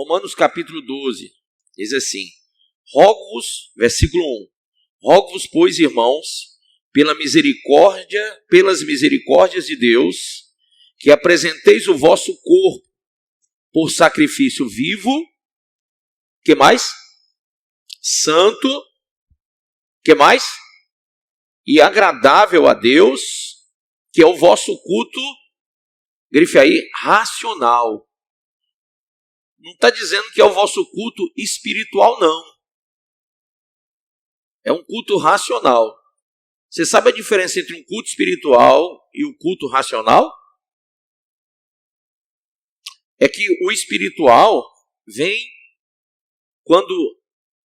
Romanos capítulo 12, diz assim: rogo-vos, versículo 1, rogo-vos, pois, irmãos, pelas misericórdias de Deus, que apresenteis o vosso corpo por sacrifício vivo, que mais? Santo, que mais? E agradável a Deus, que é o vosso culto, grife aí, racional. Não está dizendo que é o vosso culto espiritual, não. É um culto racional. Você sabe a diferença entre um culto espiritual e o culto racional? É que o espiritual vem quando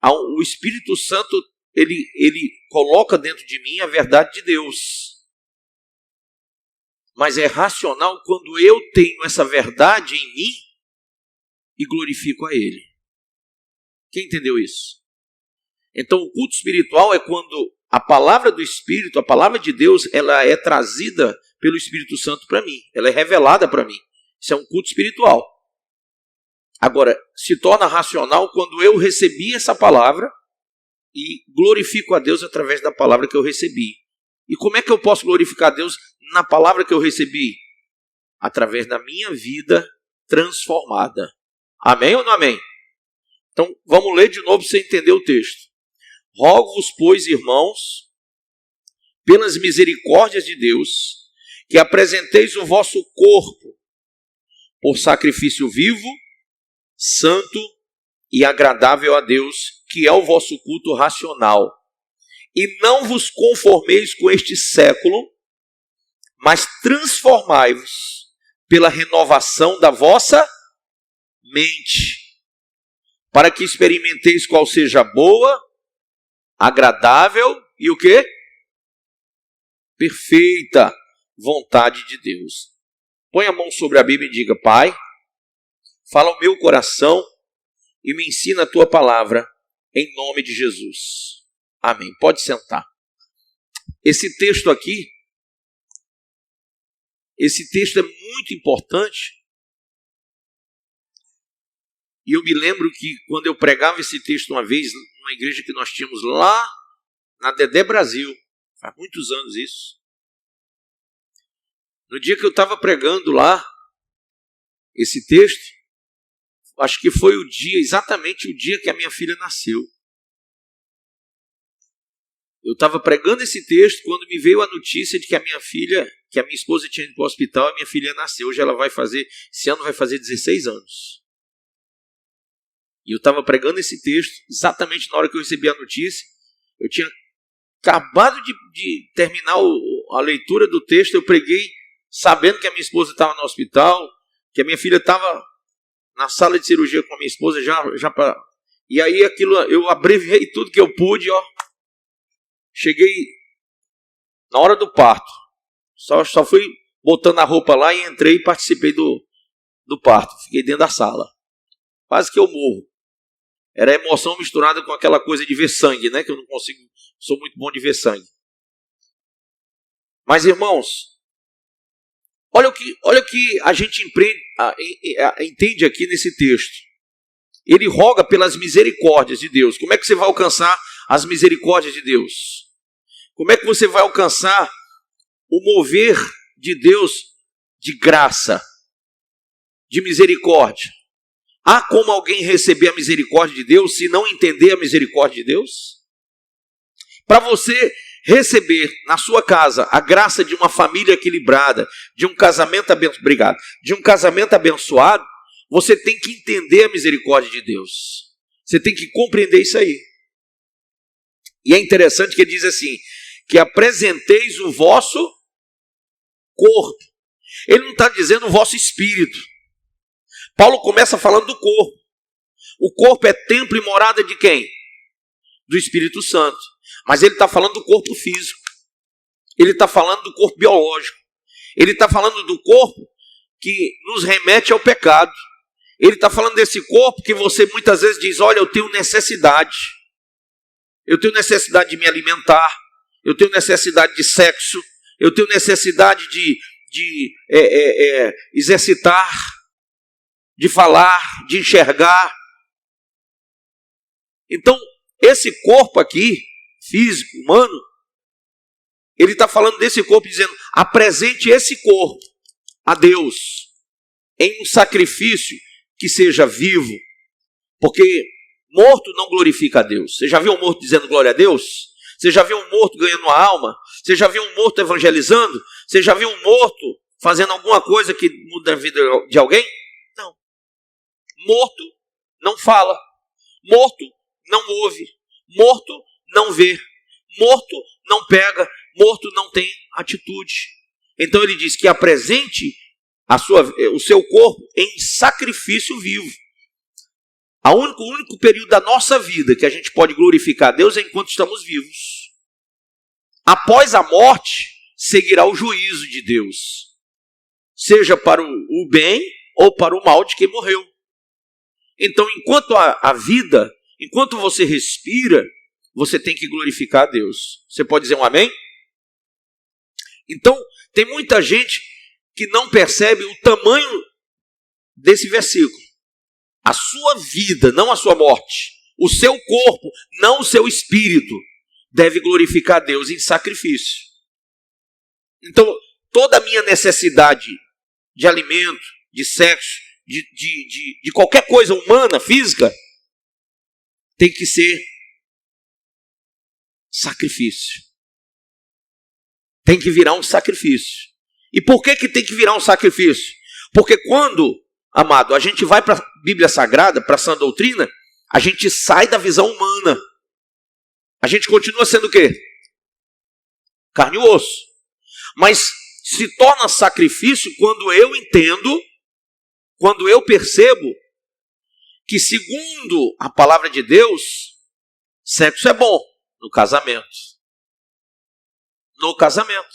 o Espírito Santo ele coloca dentro de mim a verdade de Deus. Mas é racional quando eu tenho essa verdade em mim e glorifico a Ele. Quem entendeu isso? Então o culto espiritual é quando a palavra do Espírito, a palavra de Deus, ela é trazida pelo Espírito Santo para mim. Ela é revelada para mim. Isso é um culto espiritual. Agora, se torna racional quando eu recebi essa palavra e glorifico a Deus através da palavra que eu recebi. E como é que eu posso glorificar a Deus na palavra que eu recebi? Através da minha vida transformada. Amém ou não amém? Então, vamos ler de novo para você entender o texto. Rogo-vos, pois, irmãos, pelas misericórdias de Deus, que apresenteis o vosso corpo por sacrifício vivo, santo e agradável a Deus, que é o vosso culto racional. E não vos conformeis com este século, mas transformai-vos pela renovação da vossa mente, para que experimenteis qual seja a boa, agradável e o quê? Perfeita vontade de Deus. Põe a mão sobre a Bíblia e diga: Pai, fala ao meu coração e me ensina a tua palavra, em nome de Jesus. Amém. Pode sentar. Esse texto aqui, esse texto é muito importante. E eu me lembro que quando eu pregava esse texto uma vez, numa igreja que nós tínhamos lá na Dedé Brasil, faz muitos anos isso. No dia que eu estava pregando lá esse texto, acho que foi exatamente o dia que a minha filha nasceu. Eu estava pregando esse texto quando me veio a notícia de que a minha esposa tinha ido para o hospital e a minha filha nasceu. Hoje esse ano vai fazer 16 anos. E eu estava pregando esse texto exatamente na hora que eu recebi a notícia. Eu tinha acabado de terminar a leitura do texto. Eu preguei sabendo que a minha esposa estava no hospital, que a minha filha estava na sala de cirurgia com a minha esposa e aí aquilo, eu abreviei tudo que eu pude, ó. Cheguei na hora do parto. Só fui botando a roupa lá e entrei e participei do parto. Fiquei dentro da sala. Quase que eu morro. Era emoção misturada com aquela coisa de ver sangue, né? Que eu não consigo, sou muito bom de ver sangue. Mas, irmãos, olha o que a gente entende aqui nesse texto. Ele roga pelas misericórdias de Deus. Como é que você vai alcançar as misericórdias de Deus? Como é que você vai alcançar o mover de Deus de graça, de misericórdia? Há como alguém receber a misericórdia de Deus se não entender a misericórdia de Deus? Para você receber na sua casa a graça de uma família equilibrada, de um casamento abençoado, você tem que entender a misericórdia de Deus. Você tem que compreender isso aí. E é interessante que ele diz assim, que apresenteis o vosso corpo. Ele não está dizendo o vosso espírito. Paulo começa falando do corpo. O corpo é templo e morada de quem? Do Espírito Santo. Mas ele está falando do corpo físico. Ele está falando do corpo biológico. Ele está falando do corpo que nos remete ao pecado. Ele está falando desse corpo que você muitas vezes diz, olha, eu tenho necessidade. Eu tenho necessidade de me alimentar. Eu tenho necessidade de sexo. Eu tenho necessidade de exercitar, de falar, de enxergar. Então, esse corpo aqui, físico, humano, ele está falando desse corpo, dizendo, apresente esse corpo a Deus em um sacrifício que seja vivo, porque morto não glorifica a Deus. Você já viu um morto dizendo glória a Deus? Você já viu um morto ganhando uma alma? Você já viu um morto evangelizando? Você já viu um morto fazendo alguma coisa que muda a vida de alguém? Não. Morto não fala. Morto não ouve. Morto não vê. Morto não pega. Morto não tem atitude. Então ele diz que apresente o seu corpo em sacrifício vivo. O único período da nossa vida que a gente pode glorificar a Deus é enquanto estamos vivos. Após a morte, seguirá o juízo de Deus. Seja para o bem ou para o mal de quem morreu. Então, enquanto a vida, enquanto você respira, você tem que glorificar a Deus. Você pode dizer um amém? Então, tem muita gente que não percebe o tamanho desse versículo. A sua vida, não a sua morte. O seu corpo, não o seu espírito, deve glorificar a Deus em sacrifício. Então, toda a minha necessidade de alimento, de sexo, de qualquer coisa humana, física, tem que ser sacrifício. Tem que virar um sacrifício. E por que tem que virar um sacrifício? Porque quando, amado, a gente vai para a Bíblia Sagrada, para a sã doutrina, a gente sai da visão humana. A gente continua sendo o quê? Carne e osso. Mas se torna sacrifício quando eu entendo, quando eu percebo que, segundo a palavra de Deus, sexo é bom no casamento. No casamento.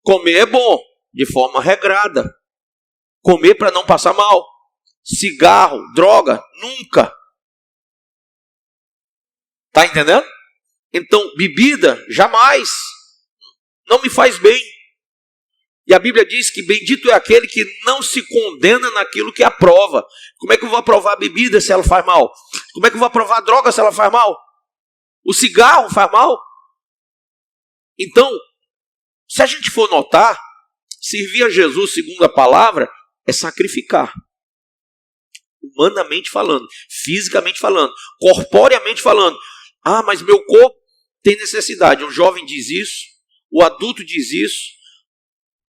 Comer é bom, de forma regrada. Comer para não passar mal. Cigarro, droga, nunca. Está entendendo? Então, bebida, jamais. Não me faz bem. E a Bíblia diz que bendito é aquele que não se condena naquilo que aprova. Como é que eu vou aprovar a bebida se ela faz mal? Como é que eu vou aprovar a droga se ela faz mal? O cigarro faz mal? Então, se a gente for notar, servir a Jesus segundo a palavra é sacrificar. Humanamente falando, fisicamente falando, corporeamente falando. Ah, mas meu corpo tem necessidade. Um jovem diz isso, o adulto diz isso,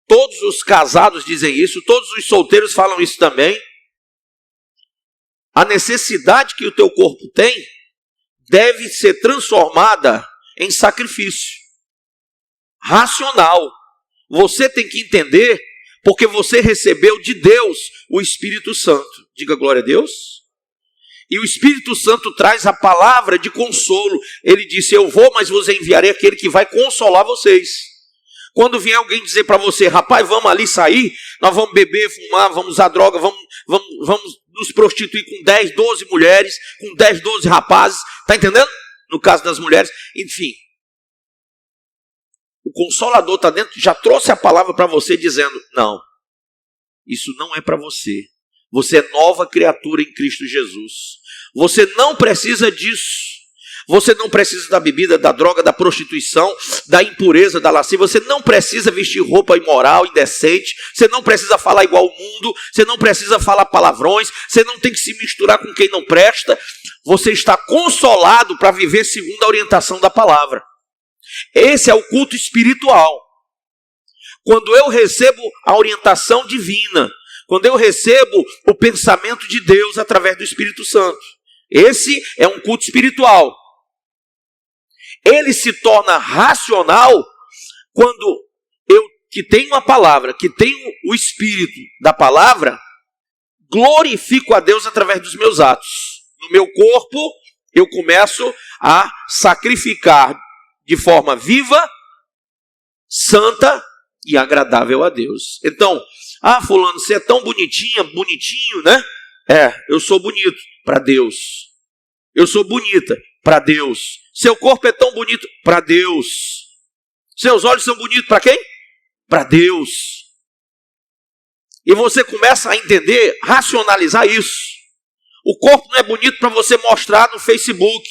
todos os casados dizem isso, todos os solteiros falam isso também. A necessidade que o teu corpo tem deve ser transformada em sacrifício racional. Você tem que entender, porque você recebeu de Deus o Espírito Santo. Diga glória a Deus. E o Espírito Santo traz a palavra de consolo. Ele disse, eu vou, mas vos enviarei aquele que vai consolar vocês. Quando vier alguém dizer para você, rapaz, vamos ali sair, nós vamos beber, fumar, vamos usar droga, vamos nos prostituir com 10, 12 mulheres, com 10, 12 rapazes, está entendendo? No caso das mulheres, enfim. O Consolador está dentro, já trouxe a palavra para você dizendo, não, isso não é para você. Você é nova criatura em Cristo Jesus. Você não precisa disso. Você não precisa da bebida, da droga, da prostituição, da impureza, da lascívia. Você não precisa vestir roupa imoral, indecente. Você não precisa falar igual ao mundo. Você não precisa falar palavrões. Você não tem que se misturar com quem não presta. Você está consolado para viver segundo a orientação da palavra. Esse é o culto espiritual. Quando eu recebo a orientação divina, quando eu recebo o pensamento de Deus através do Espírito Santo, esse é um culto espiritual. Ele se torna racional quando eu, que tenho a palavra, que tenho o Espírito da palavra, glorifico a Deus através dos meus atos. No meu corpo, eu começo a sacrificar de forma viva, santa e agradável a Deus. Então, fulano, você é tão bonitinha, bonitinho, né? Eu sou bonito para Deus. Eu sou bonita para Deus. Seu corpo é tão bonito para Deus. Seus olhos são bonitos para quem? Para Deus. E você começa a entender, racionalizar isso. O corpo não é bonito para você mostrar no Facebook.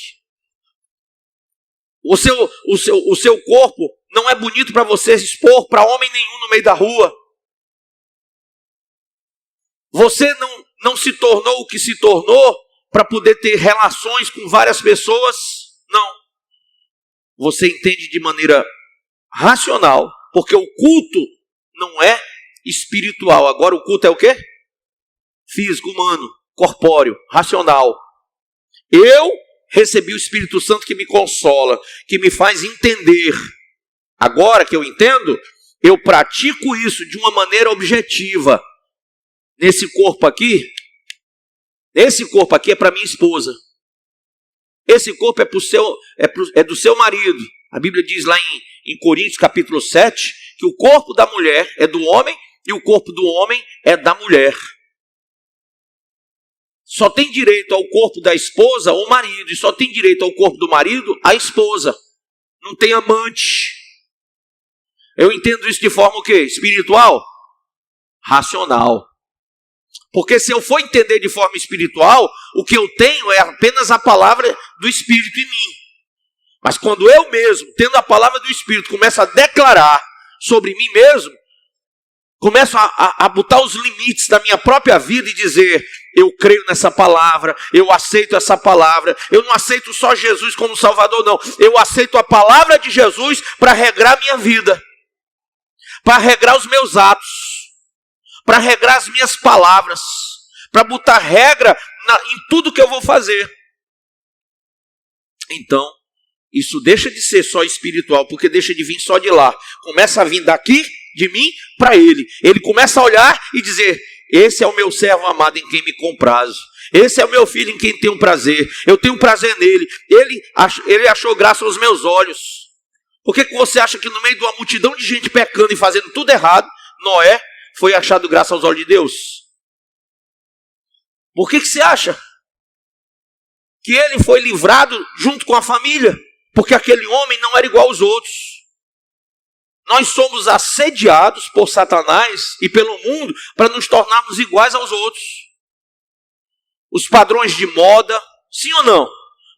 O seu corpo não é bonito para você expor para homem nenhum no meio da rua. Você não se tornou o que se tornou para poder ter relações com várias pessoas. Não. Você entende de maneira racional, porque o culto não é espiritual. Agora o culto é o quê? Físico, humano, corpóreo, racional. Eu recebi o Espírito Santo que me consola, que me faz entender. Agora que eu entendo, eu pratico isso de uma maneira objetiva. Esse corpo aqui é para minha esposa. Esse corpo é do seu marido. A Bíblia diz lá em Coríntios capítulo 7, que o corpo da mulher é do homem e o corpo do homem é da mulher. Só tem direito ao corpo da esposa o marido, e só tem direito ao corpo do marido a esposa. Não tem amante. Eu entendo isso de forma o quê? Espiritual? Racional. Porque se eu for entender de forma espiritual, o que eu tenho é apenas a palavra do Espírito em mim. Mas quando eu mesmo, tendo a palavra do Espírito, começo a declarar sobre mim mesmo, começo a botar os limites da minha própria vida e dizer, eu creio nessa palavra, eu aceito essa palavra, eu não aceito só Jesus como Salvador, não. Eu aceito a palavra de Jesus para regrar a minha vida, para regrar os meus atos, para regrar as minhas palavras, para botar regra em tudo que eu vou fazer. Então, isso deixa de ser só espiritual, porque deixa de vir só de lá. Começa a vir daqui, de mim, para ele. Ele começa a olhar e dizer, esse é o meu servo amado em quem me comprazo. Esse é o meu filho em quem tenho prazer. Eu tenho prazer nele. Ele achou graça aos meus olhos. Por que você acha que no meio de uma multidão de gente pecando e fazendo tudo errado, Noé foi achado graça aos olhos de Deus? Por que você acha que ele foi livrado junto com a família? Porque aquele homem não era igual aos outros. Nós somos assediados por Satanás e pelo mundo para nos tornarmos iguais aos outros. Os padrões de moda, sim ou não?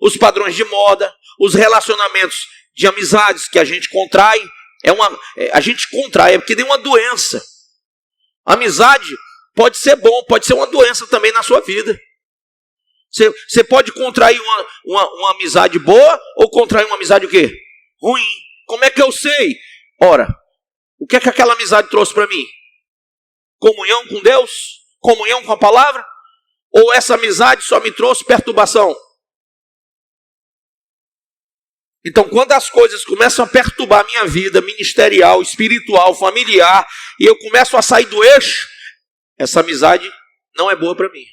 Os padrões de moda, os relacionamentos de amizades que a gente contrai, é porque nem uma doença. Amizade pode ser bom, pode ser uma doença também na sua vida. Você pode contrair uma amizade boa ou contrair uma amizade o quê? Ruim. Como é que eu sei? Ora, o que é que aquela amizade trouxe para mim? Comunhão com Deus? Comunhão com a palavra? Ou essa amizade só me trouxe perturbação? Então, quando as coisas começam a perturbar a minha vida ministerial, espiritual, familiar, e eu começo a sair do eixo, essa amizade não é boa para mim.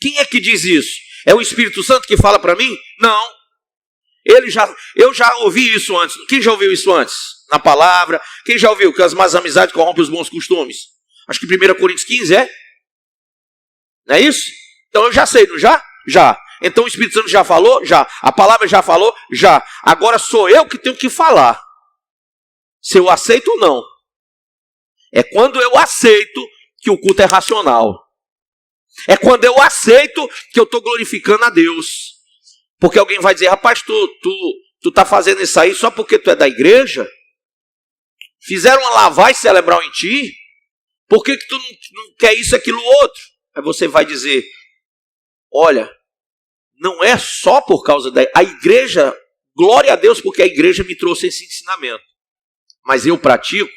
Quem é que diz isso? É o Espírito Santo que fala para mim? Não. Eu já ouvi isso antes. Quem já ouviu isso antes? Na palavra. Quem já ouviu que as más amizades corrompem os bons costumes? Acho que 1 Coríntios 15 é. Não é isso? Então eu já sei, não já? Já. Então o Espírito Santo já falou? Já. A palavra já falou? Já. Agora sou eu que tenho que falar. Se eu aceito ou não. É quando eu aceito que o culto é racional. É quando eu aceito que eu estou glorificando a Deus. Porque alguém vai dizer, rapaz, tu tá fazendo isso aí só porque tu é da igreja? Fizeram uma lavagem cerebral em ti? Por que tu não quer isso, aquilo, outro? Aí você vai dizer, olha, não é só por causa a igreja, glória a Deus, porque a igreja me trouxe esse ensinamento. Mas eu pratico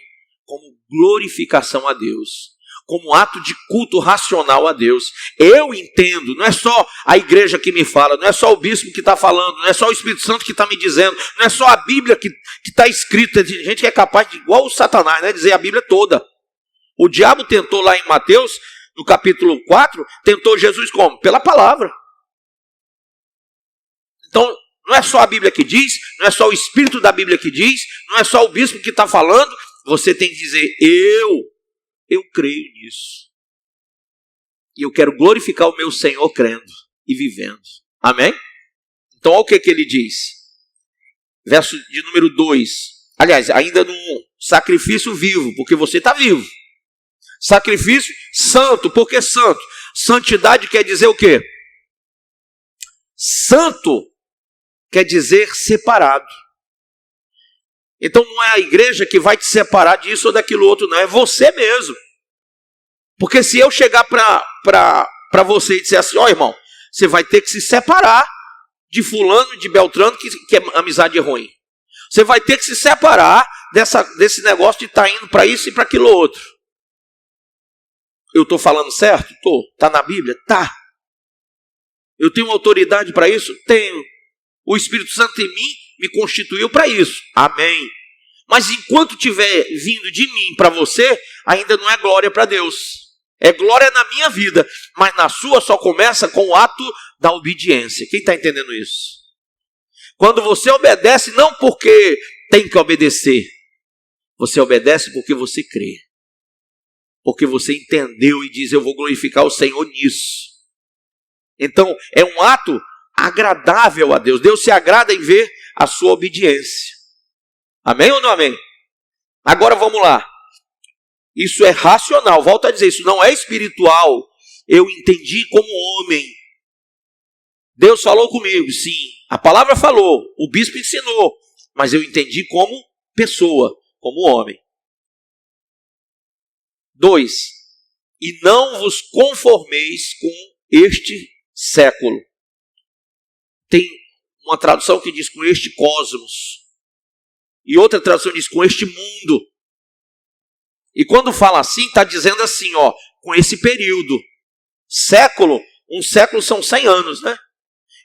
como glorificação a Deus. Como ato de culto racional a Deus. Eu entendo, não é só a igreja que me fala, não é só o bispo que está falando, não é só o Espírito Santo que está me dizendo, não é só a Bíblia que está escrita. Tem gente que é capaz de, igual o Satanás, né, dizer a Bíblia toda. O diabo tentou lá em Mateus, no capítulo 4, tentou Jesus como? Pela palavra. Então, não é só a Bíblia que diz, não é só o Espírito da Bíblia que diz, não é só o bispo que está falando, você tem que dizer, eu creio nisso. E eu quero glorificar o meu Senhor crendo e vivendo. Amém? Então, olha o que ele diz. Verso de número 2. Aliás, ainda no sacrifício vivo, porque você está vivo. Sacrifício santo. Por que santo? Santidade quer dizer o quê? Santo quer dizer separado. Então não é a igreja que vai te separar disso ou daquilo outro, não. É você mesmo. Porque se eu chegar para você e disser assim, ó irmão, você vai ter que se separar de fulano, de Beltrano, que é amizade ruim. Você vai ter que se separar desse negócio de estar indo para isso e para aquilo outro. Eu estou falando certo? Estou. Está na Bíblia? Tá. Eu tenho autoridade para isso? Tenho. O Espírito Santo em mim me constituiu para isso. Amém. Mas enquanto estiver vindo de mim para você, ainda não é glória para Deus. É glória na minha vida, mas na sua só começa com o ato da obediência. Quem está entendendo isso? Quando você obedece, não porque tem que obedecer. Você obedece porque você crê. Porque você entendeu e diz, eu vou glorificar o Senhor nisso. Então, é um ato agradável a Deus. Deus se agrada em ver a sua obediência. Amém ou não amém? Agora vamos lá. Isso é racional. Volto a dizer, isso não é espiritual. Eu entendi como homem. Deus falou comigo, sim. A palavra falou, o bispo ensinou. Mas eu entendi como pessoa, como homem. 2. E não vos conformeis com este século. Tem uma tradução que diz com este cosmos. E outra tradução diz com este mundo. E quando fala assim, está dizendo assim, ó, com esse período. Século, um século são 100 anos, né?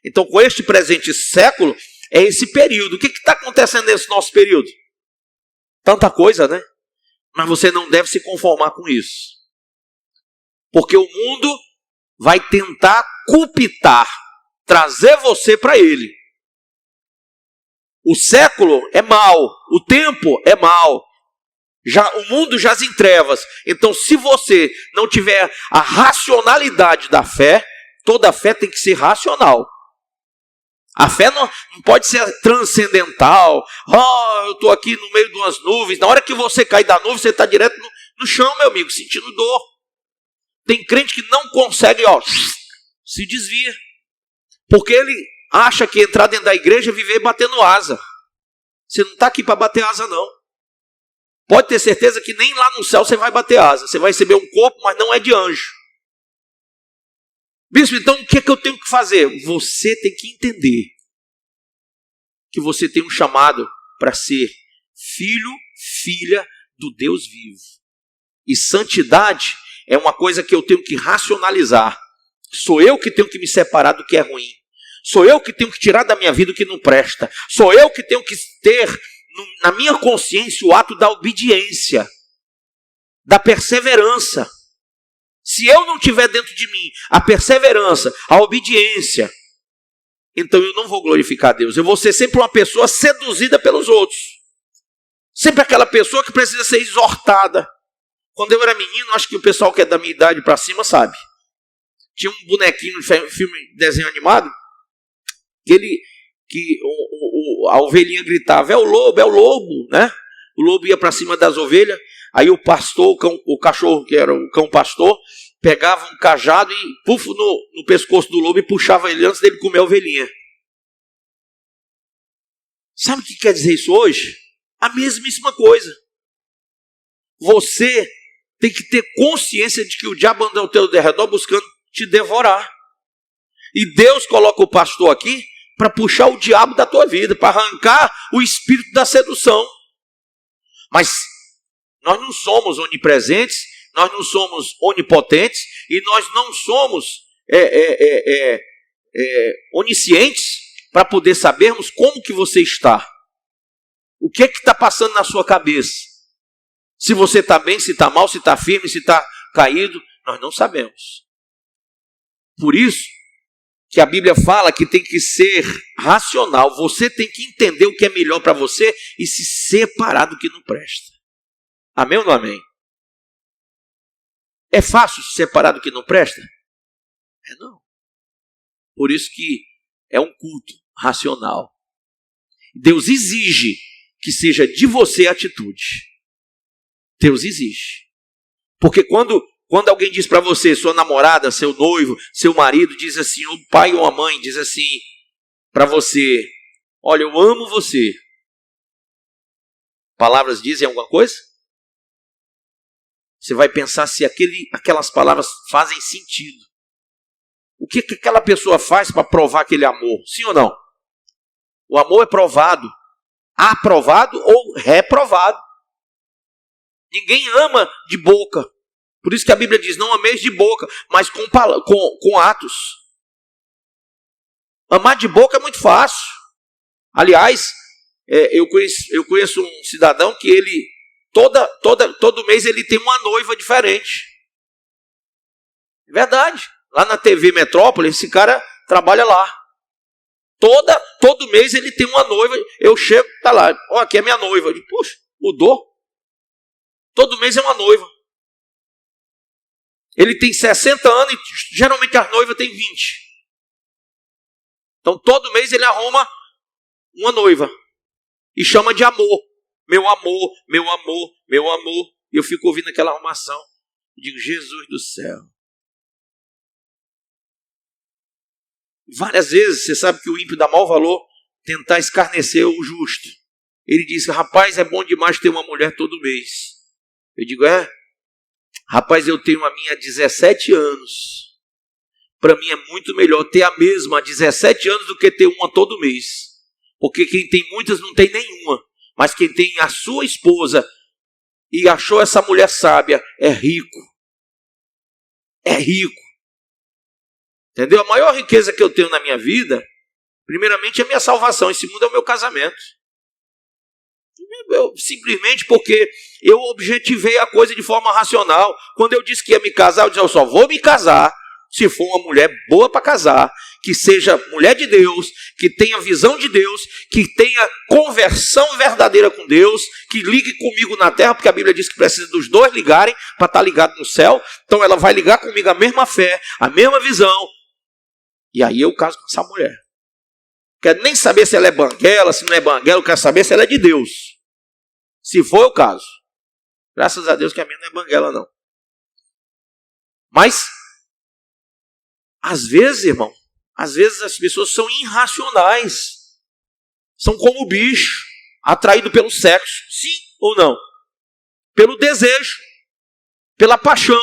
Então, com este presente século, é esse período. O que está acontecendo nesse nosso período? Tanta coisa, né? Mas você não deve se conformar com isso. Porque o mundo vai tentar culpitar, trazer você para ele. O século é mau, o tempo é mau. O mundo jaz em trevas. Então, se você não tiver a racionalidade da fé, toda fé tem que ser racional. A fé não pode ser transcendental. Oh, eu estou aqui no meio de umas nuvens. Na hora que você cai da nuvem, você está direto no chão, meu amigo, sentindo dor. Tem crente que não consegue, ó, se desvia. Porque ele acha que entrar dentro da igreja é viver batendo asa. Você não está aqui para bater asa, não. Pode ter certeza que nem lá no céu você vai bater asa. Você vai receber um corpo, mas não é de anjo. Bispo, então o que é que eu tenho que fazer? Você tem que entender que você tem um chamado para ser filho, filha do Deus vivo. E santidade é uma coisa que eu tenho que racionalizar. Sou eu que tenho que me separar do que é ruim. Sou eu que tenho que tirar da minha vida o que não presta. Sou eu que tenho que ter na minha consciência o ato da obediência, da perseverança. Se eu não tiver dentro de mim a perseverança, a obediência, então eu não vou glorificar a Deus. Eu vou ser sempre uma pessoa seduzida pelos outros. Sempre aquela pessoa que precisa ser exortada. Quando eu era menino, acho que o pessoal que é da minha idade para cima sabe. Tinha um bonequinho no filme de desenho animado, que a ovelhinha gritava, é o lobo, né? O lobo ia para cima das ovelhas, aí o pastor, o cachorro, que era o cão pastor, pegava um cajado e pufo no pescoço do lobo e puxava ele antes dele comer a ovelhinha. Sabe o que quer dizer isso hoje? A mesmíssima coisa. Você tem que ter consciência de que o diabo anda ao teu derredor buscando te devorar. E Deus coloca o pastor aqui para puxar o diabo da tua vida, para arrancar o espírito da sedução. Mas nós não somos onipresentes, nós não somos onipotentes e nós não somos oniscientes para poder sabermos como que você está. O que é que está passando na sua cabeça? Se você está bem, se está mal, se está firme, se está caído, nós não sabemos. Por isso que a Bíblia fala que tem que ser racional. Você tem que entender o que é melhor para você e se separar do que não presta. Amém ou não amém? É fácil se separar do que não presta? É não. Por isso que é um culto racional. Deus exige que seja de você a atitude. Deus exige. Porque quando alguém diz para você, sua namorada, seu noivo, seu marido, diz assim, o pai ou a mãe diz assim para você, olha, eu amo você. Palavras dizem alguma coisa? Você vai pensar se aquelas palavras fazem sentido. O que aquela pessoa faz para provar aquele amor? Sim ou não? O amor é provado. Aprovado ou reprovado. Ninguém ama de boca. Por isso que a Bíblia diz, não ameis de boca, mas com atos. Amar de boca é muito fácil. Aliás, eu conheço um cidadão que ele, todo mês ele tem uma noiva diferente. É verdade. Lá na TV Metrópole, esse cara trabalha lá. Todo mês ele tem uma noiva. Eu chego, tá lá, aqui é minha noiva. Eu digo, puxa, mudou. Todo mês é uma noiva. Ele tem 60 anos e geralmente a noiva tem 20. Então todo mês ele arruma uma noiva. E chama de amor. Meu amor, meu amor, meu amor. E eu fico ouvindo aquela arrumação. Eu digo, Jesus do céu. Várias vezes, você sabe que o ímpio dá mau valor tentar escarnecer o justo. Ele diz, rapaz, é bom demais ter uma mulher todo mês. Eu digo, rapaz, eu tenho a minha há 17 anos. Para mim é muito melhor ter a mesma há 17 anos do que ter uma todo mês. Porque quem tem muitas não tem nenhuma. Mas quem tem a sua esposa e achou essa mulher sábia é rico. É rico. Entendeu? A maior riqueza que eu tenho na minha vida, primeiramente é a minha salvação, e segundo é o meu casamento. Simplesmente porque eu objetivei a coisa de forma racional. Quando eu disse que ia me casar, eu disse, eu só vou me casar se for uma mulher boa para casar, que seja mulher de Deus, que tenha visão de Deus, que tenha conversão verdadeira com Deus, que ligue comigo na terra, porque a Bíblia diz que precisa dos dois ligarem para estar ligado no céu. Então ela vai ligar comigo a mesma fé, a mesma visão. E aí eu caso com essa mulher. Quero nem saber se ela é banguela, se não é banguela, eu quero saber se ela é de Deus. Se for, eu caso. Graças a Deus que a minha não é banguela, não. Mas, às vezes, irmão, às vezes as pessoas são irracionais. São como o bicho, atraído pelo sexo. Sim ou não? Pelo desejo, pela paixão.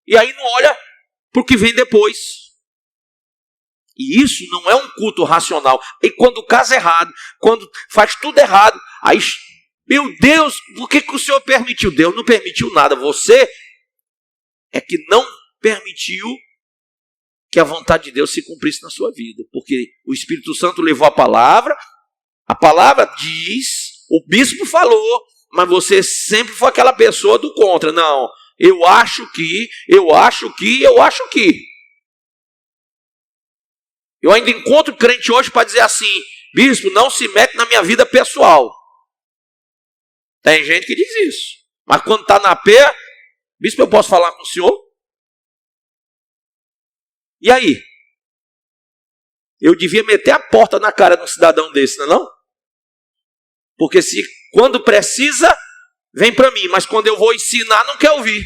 E aí não olha para o que vem depois. E isso não é um culto racional. E quando casa errado, quando faz tudo errado, aí, meu Deus, por que o Senhor permitiu? Deus não permitiu nada. Você é que não permitiu que a vontade de Deus se cumprisse na sua vida. Porque o Espírito Santo levou a palavra diz, o bispo falou, mas você sempre foi aquela pessoa do contra. Não, eu acho que. Eu ainda encontro crente hoje para dizer assim, bispo, não se mete na minha vida pessoal. Tem gente que diz isso. Mas quando está na pé, bispo, eu posso falar com o senhor? E aí? Eu devia meter a porta na cara de um cidadão desse, não é não? Porque se quando precisa, vem para mim. Mas quando eu vou ensinar, não quer ouvir.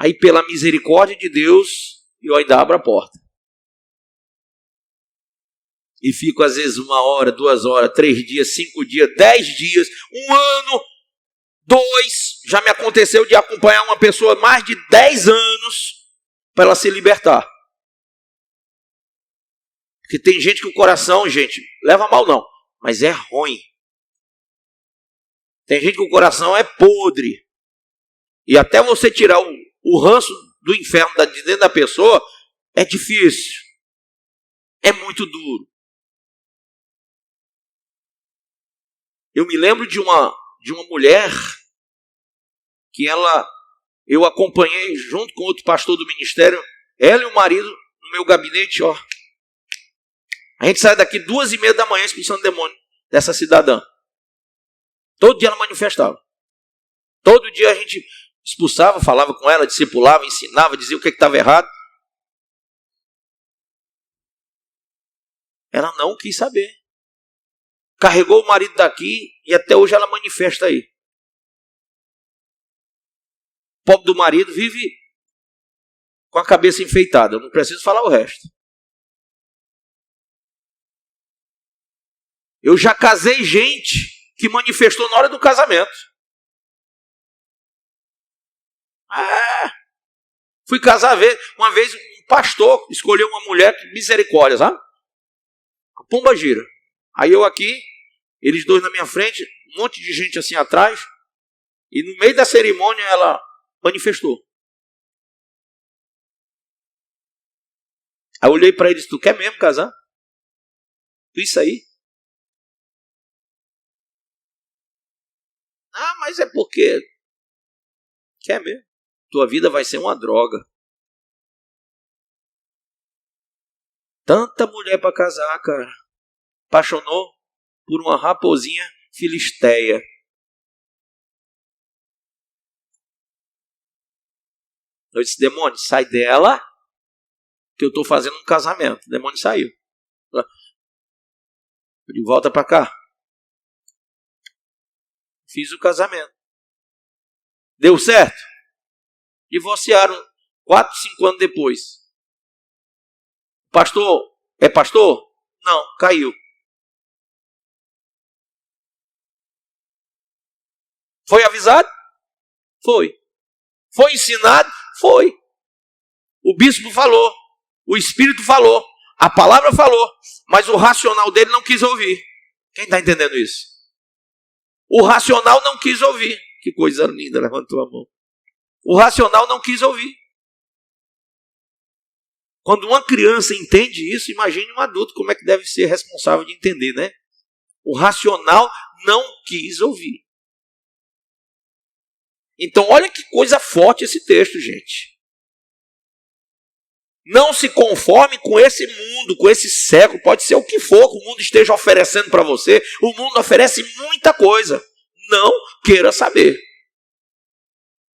Aí, pela misericórdia de Deus, eu ainda abro a porta. E fico, às vezes, 1 hora, 2 horas, 3 dias, 5 dias, 10 dias, 1 ano, 2. Já me aconteceu de acompanhar uma pessoa mais de 10 anos para ela se libertar. Porque tem gente que o coração, gente, leva mal não, mas é ruim. Tem gente que o coração é podre. E até você tirar o ranço do inferno de dentro da pessoa, é difícil. É muito duro. Eu me lembro de uma mulher que eu acompanhei junto com outro pastor do ministério, ela e o marido no meu gabinete, ó. A gente sai daqui 2h30 da manhã expulsando demônio dessa cidadã. Todo dia ela manifestava. Todo dia a gente expulsava, falava com ela, discipulava, ensinava, dizia o que estava errado. Ela não quis saber. Carregou o marido daqui e até hoje ela manifesta aí. pobre do marido vive com a cabeça enfeitada. Eu não preciso falar o resto. Eu já casei gente que manifestou na hora do casamento. Fui casar uma vez, um pastor escolheu uma mulher, misericórdia, sabe? A pomba gira. Aí eu aqui, eles dois na minha frente, um monte de gente assim atrás, e no meio da cerimônia ela manifestou. Aí eu olhei para ele e disse, tu quer mesmo casar? Isso aí? Ah, mas é porque... Quer mesmo? Tua vida vai ser uma droga. Tanta mulher para casar, cara. Apaixonou por uma raposinha filisteia. Eu disse, demônio, sai dela, que eu estou fazendo um casamento. O demônio saiu. Ele volta para cá. Fiz o casamento. Deu certo? Divorciaram 4, 5 anos depois. Pastor, é pastor? Não, caiu. Foi avisado? Foi. Foi ensinado? Foi. O bispo falou. O Espírito falou. A palavra falou. Mas o racional dele não quis ouvir. Quem está entendendo isso? O racional não quis ouvir. Que coisa linda, levantou a mão. O racional não quis ouvir. Quando uma criança entende isso, imagine um adulto como é que deve ser responsável de entender, né? O racional não quis ouvir. Então, olha que coisa forte esse texto, gente. Não se conforme com esse mundo, com esse século, pode ser o que for que o mundo esteja oferecendo para você. O mundo oferece muita coisa. Não queira saber.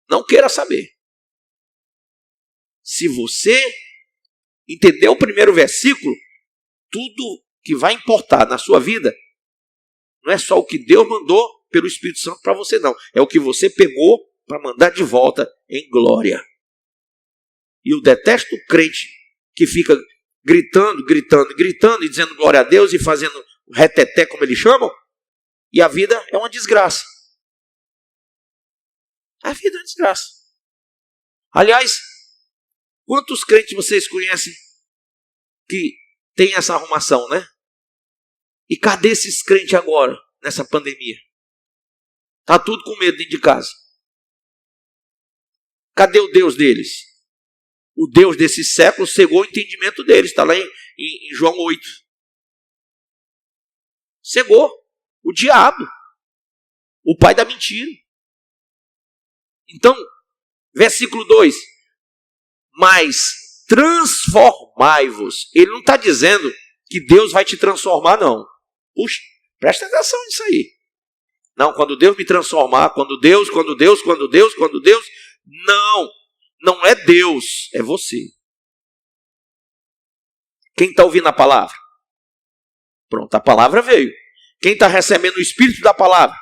Não queira saber. Se você entender o primeiro versículo, tudo que vai importar na sua vida não é só o que Deus mandou pelo Espírito Santo para você, não. É o que você pegou para mandar de volta em glória. E eu detesto o crente que fica gritando e dizendo glória a Deus e fazendo reteté, como eles chamam, e a vida é uma desgraça. A vida é uma desgraça. Aliás, quantos crentes vocês conhecem que tem essa arrumação, né? E cadê esses crentes agora, nessa pandemia? Tá tudo com medo dentro de casa. Cadê o Deus deles? O Deus desse século cegou o entendimento deles. Está lá em João 8. Cegou. O diabo. O pai da mentira. Então, versículo 2. Mas transformai-vos. Ele não está dizendo que Deus vai te transformar, não. Puxa, presta atenção nisso aí. Não, quando Deus me transformar, quando Deus. Não. Não é Deus, é você. Quem está ouvindo a palavra? Pronto, a palavra veio. Quem está recebendo o Espírito da palavra?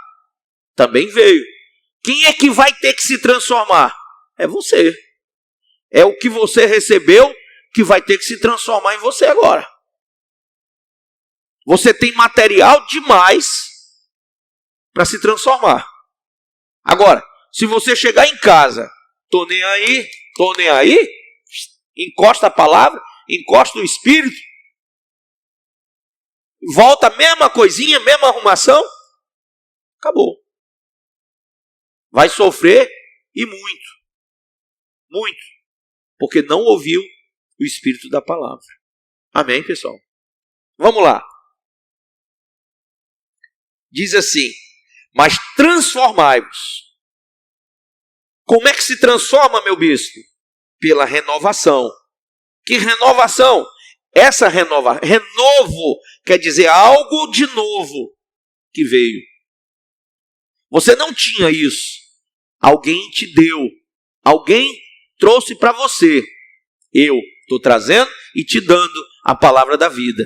Também veio. Quem é que vai ter que se transformar? É você. É o que você recebeu que vai ter que se transformar em você agora. Você tem material demais para se transformar. Agora, se você chegar em casa, tô nem aí, encosta a palavra, encosta o Espírito, volta a mesma coisinha, mesma arrumação, acabou. Vai sofrer e muito, porque não ouviu o Espírito da palavra. Amém, pessoal? Vamos lá. Diz assim, mas transformai-vos. Como é que se transforma, meu bispo? Pela renovação. Que renovação? Essa renovo quer dizer algo de novo que veio. Você não tinha isso. Alguém te deu. Alguém trouxe para você. Eu estou trazendo e te dando a palavra da vida.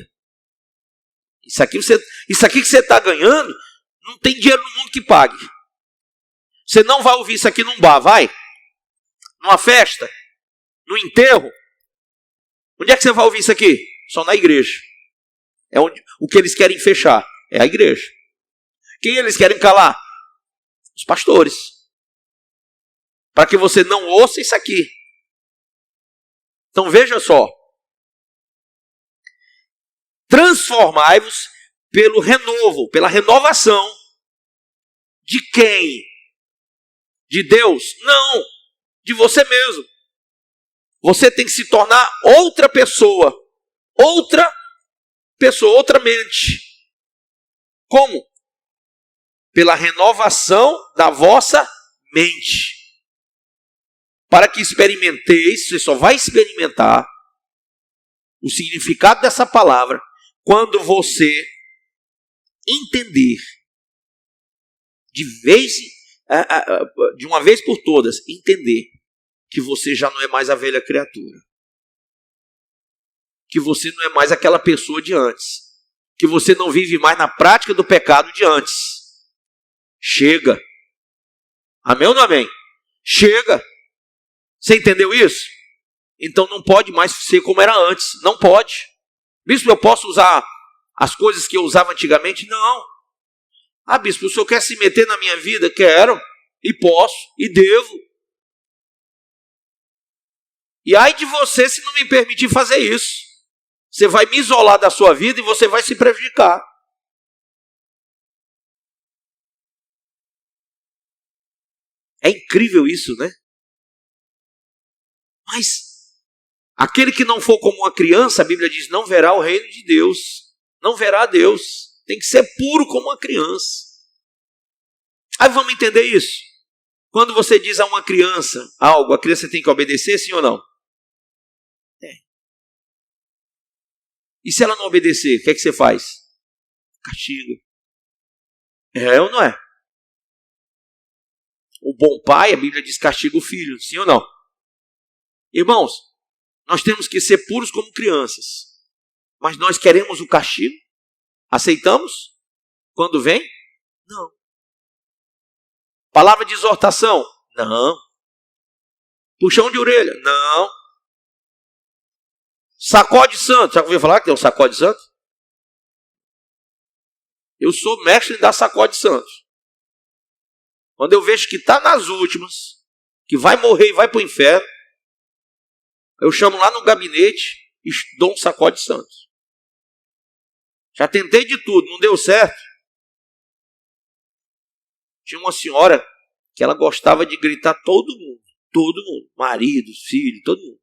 Isso aqui que você está ganhando, não tem dinheiro no mundo que pague. Você não vai ouvir isso aqui num bar, vai? numa festa, no enterro. Onde é que você vai ouvir isso aqui? Só na igreja. É onde o que eles querem fechar é a igreja. Quem eles querem calar? Os pastores. Para que você não ouça isso aqui. Então veja só. Transformai-vos pelo renovo, pela renovação. De quem? De Deus? Não, de você mesmo. Você tem que se tornar outra pessoa. Outra pessoa, outra mente. Como? Pela renovação da vossa mente. Para que experimenteis, você só vai experimentar o significado dessa palavra quando você entender de uma vez por todas, entender que você já não é mais a velha criatura. Que você não é mais aquela pessoa de antes. Que você não vive mais na prática do pecado de antes. Chega. Amém ou não amém? Chega. Você entendeu isso? Então não pode mais ser como era antes. Não pode. Bispo, eu posso usar as coisas que eu usava antigamente? Não. Ah, bispo, o senhor quer se meter na minha vida? Quero. E posso. E devo. E ai de você se não me permitir fazer isso. Você vai me isolar da sua vida e você vai se prejudicar. É incrível isso, né? Mas aquele que não for como uma criança, a Bíblia diz, não verá o reino de Deus. Não verá Deus. Tem que ser puro como uma criança. Aí vamos entender isso. Quando você diz a uma criança algo, a criança tem que obedecer, sim ou não? É. E se ela não obedecer, o que é que você faz? Castiga. É ou não é? O bom pai, a Bíblia diz, castiga o filho, sim ou não? Irmãos, nós temos que ser puros como crianças. Mas nós queremos o castigo? Aceitamos? Quando vem? Não. Palavra de exortação? Não. Puxão de orelha? Não. Sacode santo? Já ouviu falar que tem um sacode santo? Eu sou mestre em dar sacode santo. Quando eu vejo que está nas últimas, que vai morrer e vai para o inferno, eu chamo lá no gabinete e dou um sacode santo. Já tentei de tudo, não deu certo. Tinha uma senhora que ela gostava de gritar todo mundo, marido, filho, todo mundo.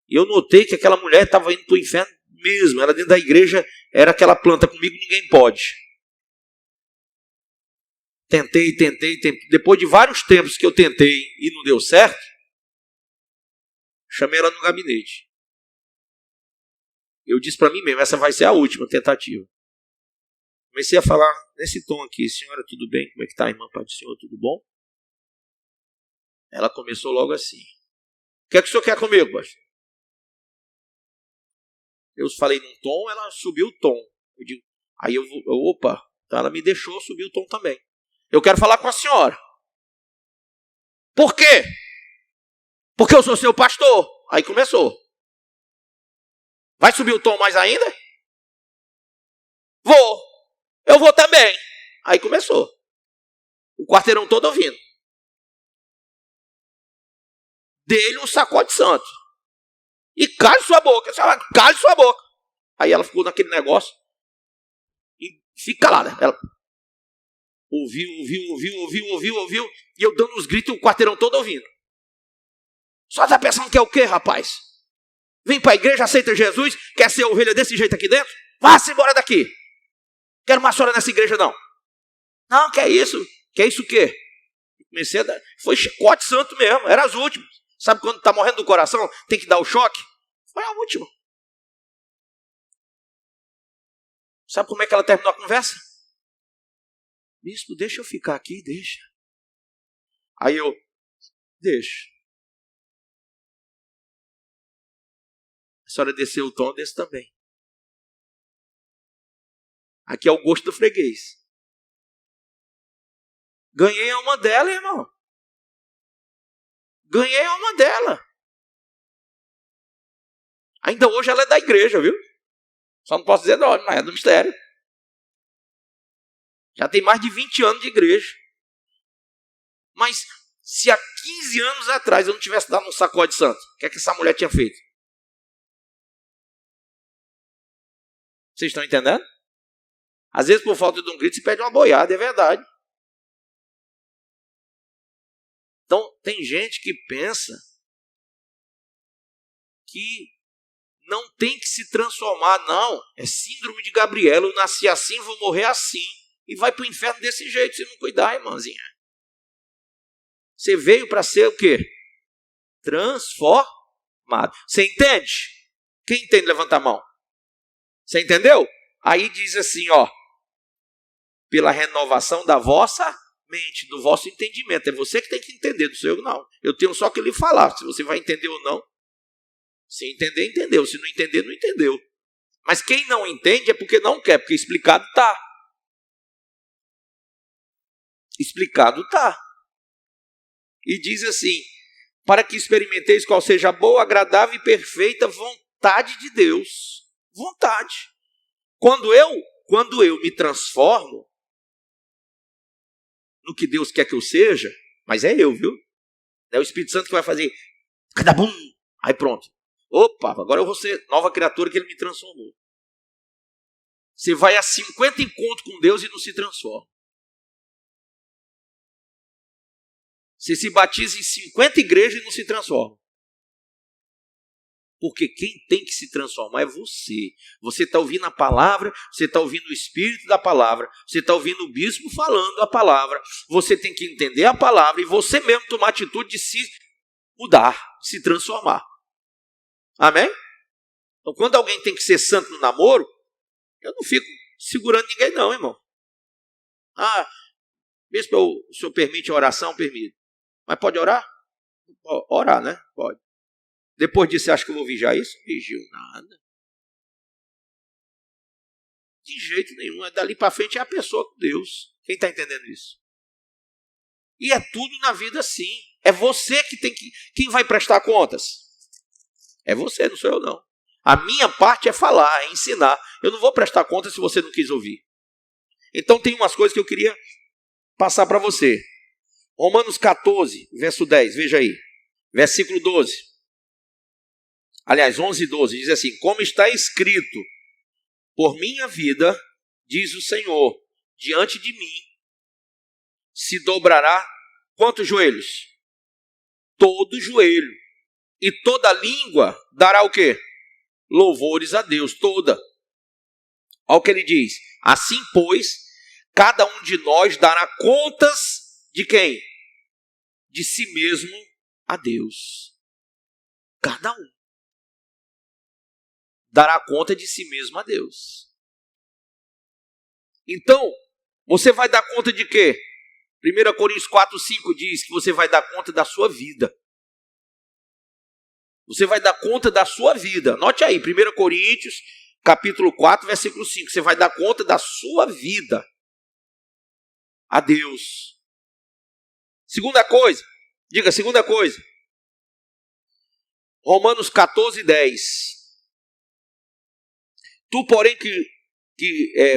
E eu notei que aquela mulher estava indo para o inferno mesmo, ela dentro da igreja era aquela planta, comigo ninguém pode. Tentei. Depois de vários tempos que eu tentei e não deu certo, chamei ela no gabinete. Eu disse para mim mesmo, essa vai ser a última tentativa. Comecei a falar nesse tom aqui, senhora, tudo bem? Como é que está, irmã? Pai do Senhor, tudo bom? Ela começou logo assim. O que é que o senhor quer comigo, pastor? Eu falei num tom, ela subiu o tom. Aí eu opa, então ela me deixou subir o tom também. Eu quero falar com a senhora. Por quê? Porque eu sou seu pastor. Aí começou. Vai subir o tom mais ainda? Vou. Eu vou também. Aí começou. O quarteirão todo ouvindo. Dei-lhe um sacode santo. E cale sua boca. Cale sua boca. Aí ela ficou naquele negócio. E fica calada. Ela ouviu. E eu dando uns gritos e o quarteirão todo ouvindo. Só tá pensando que é o quê, rapaz? Vem pra igreja, aceita Jesus, quer ser ovelha desse jeito aqui dentro? Vá-se embora daqui. Quero mais senhora nessa igreja, não. Não, que é isso? Que é isso o quê? Comecei a dar. Foi chicote santo mesmo, era as últimas. Sabe quando tá morrendo do coração, tem que dar o choque? Foi a última. Sabe como é que ela terminou a conversa? Bispo, deixa eu ficar aqui, deixa. Aí eu, deixa. A senhora desceu o tom, desse também. Aqui é o gosto do freguês. Ganhei a uma dela, irmão. Ganhei a alma dela. Ainda hoje ela é da igreja, viu? Só não posso dizer não, mas é do mistério. Já tem mais de 20 anos de igreja. Mas se há 15 anos atrás eu não tivesse dado um sacode santo, o que é que essa mulher tinha feito? Vocês estão entendendo? Às vezes, por falta de um grito, se pede uma boiada, é verdade. Então, tem gente que pensa que não tem que se transformar, não. É síndrome de Gabriela, eu nasci assim, vou morrer assim. E vai para o inferno desse jeito, se não cuidar, irmãzinha. Você veio para ser o quê? Transformado. Você entende? Quem entende, levanta a mão. Você entendeu? Aí diz assim, ó. Pela renovação da vossa mente, do vosso entendimento. É você que tem que entender, não sou eu não. Eu tenho só que lhe falar, se você vai entender ou não. Se entender, entendeu. Se não entender, não entendeu. Mas quem não entende é porque não quer, porque explicado está. Explicado está. E diz assim, para que experimenteis qual seja a boa, agradável e perfeita vontade de Deus. Vontade. Quando eu me transformo no que Deus quer que eu seja, mas é eu, viu? É o Espírito Santo que vai fazer, cadabum, aí pronto. Opa, agora eu vou ser nova criatura que ele me transformou. Você vai a 50 encontros com Deus e não se transforma. Você se batiza em 50 igrejas e não se transforma. Porque quem tem que se transformar é você. Você está ouvindo a palavra, você está ouvindo o Espírito da palavra, você está ouvindo o bispo falando a palavra, você tem que entender a palavra e você mesmo tomar a atitude de se mudar, de se transformar. Amém? Então, quando alguém tem que ser santo no namoro, eu não fico segurando ninguém não, irmão. Bispo, o senhor permite a oração? Permite. Mas pode orar? Orar, né? Pode. Depois disso, você acha que eu vou vigiar isso? Vigio nada. De jeito nenhum. Dali para frente é a pessoa com Deus. Quem está entendendo isso? E é tudo na vida assim. É você que tem que... Quem vai prestar contas? É você, não sou eu não. A minha parte é falar, é ensinar. Eu não vou prestar contas se você não quis ouvir. Então tem umas coisas que eu queria passar para você. Romanos 14, verso 10. Veja aí. Versículo 12. Aliás, 11 e 12, diz assim, como está escrito, por minha vida, diz o Senhor, diante de mim, se dobrará, quantos joelhos? Todo joelho, e toda língua dará o quê? Louvores a Deus, toda. Olha o que ele diz, assim pois, cada um de nós dará contas de quem? De si mesmo a Deus. Cada um dará conta de si mesmo a Deus. Então, você vai dar conta de quê? 1 Coríntios 4:5 diz que você vai dar conta da sua vida. Você vai dar conta da sua vida. Note aí, 1 Coríntios, capítulo 4, versículo 5. Você vai dar conta da sua vida a Deus. Segunda coisa, diga segunda coisa. Romanos 14:10. Tu, porém,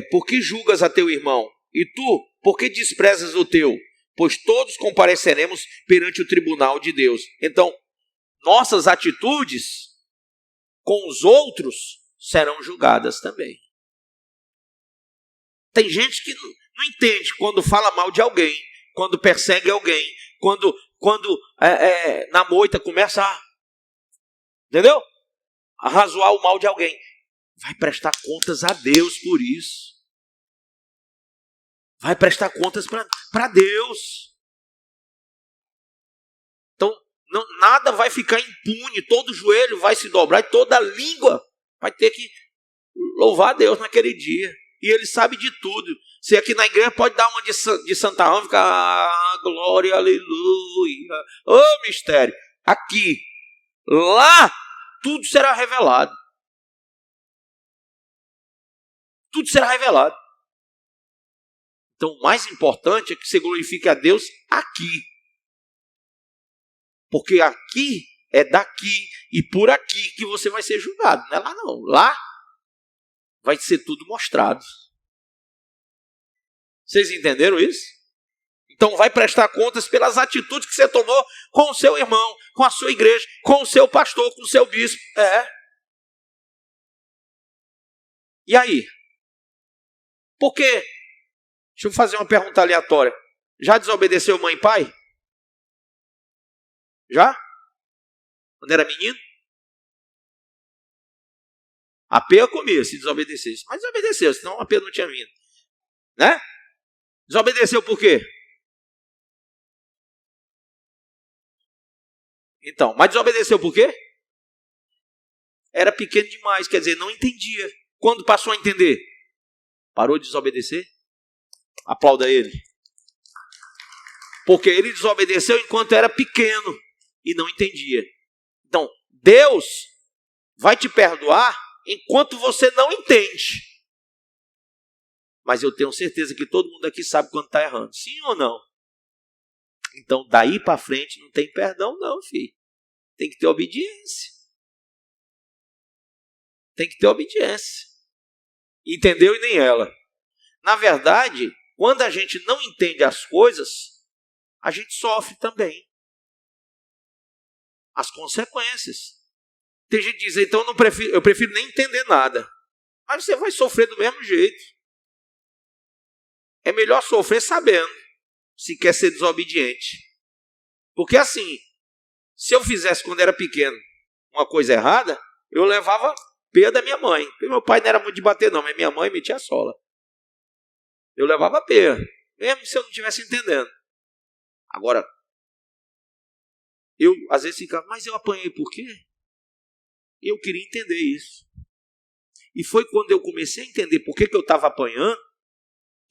por que julgas a teu irmão? E tu, por que desprezas o teu? Pois todos compareceremos perante o tribunal de Deus. Então, nossas atitudes com os outros serão julgadas também. Tem gente que não entende quando fala mal de alguém, quando persegue alguém, quando na moita começa a, entendeu? A razoar o mal de alguém. Vai prestar contas a Deus por isso. Vai prestar contas para Deus. Então, nada vai ficar impune. Todo joelho vai se dobrar e toda língua vai ter que louvar a Deus naquele dia. E Ele sabe de tudo. Você aqui na igreja pode dar uma de Santa Ana e ficar, glória, aleluia. Ô mistério. Aqui, lá, tudo será revelado. Tudo será revelado. Então, o mais importante é que você glorifique a Deus aqui. Porque aqui é daqui e por aqui que você vai ser julgado. Não é lá não. Lá vai ser tudo mostrado. Vocês entenderam isso? Então vai prestar contas pelas atitudes que você tomou com o seu irmão, com a sua igreja, com o seu pastor, com o seu bispo. E aí? Por quê? Deixa eu fazer uma pergunta aleatória. Já desobedeceu mãe e pai? Já? Quando era menino? A peia comia se desobedecesse. Mas desobedeceu, senão a peia não tinha vindo. Né? Desobedeceu por quê? Então, mas desobedeceu por quê? Era pequeno demais, quer dizer, não entendia. Quando passou a entender? Parou de desobedecer? Aplauda ele. Porque ele desobedeceu enquanto era pequeno e não entendia. Então, Deus vai te perdoar enquanto você não entende. Mas eu tenho certeza que todo mundo aqui sabe quando está errando. Sim ou não? Então, daí para frente não tem perdão não, filho. Tem que ter obediência. Tem que ter obediência. Entendeu? E nem ela. Na verdade, quando a gente não entende as coisas, a gente sofre também as consequências. Tem gente que diz, então eu prefiro nem entender nada. Mas você vai sofrer do mesmo jeito. É melhor sofrer sabendo, se quer ser desobediente. Porque assim, se eu fizesse quando era pequeno uma coisa errada, eu levava peia da minha mãe. Porque meu pai não era muito de bater não, mas minha mãe metia a sola. Eu levava peia, mesmo se eu não estivesse entendendo. Agora, eu às vezes ficava, mas eu apanhei por quê? Eu queria entender isso. E foi quando eu comecei a entender por que eu estava apanhando,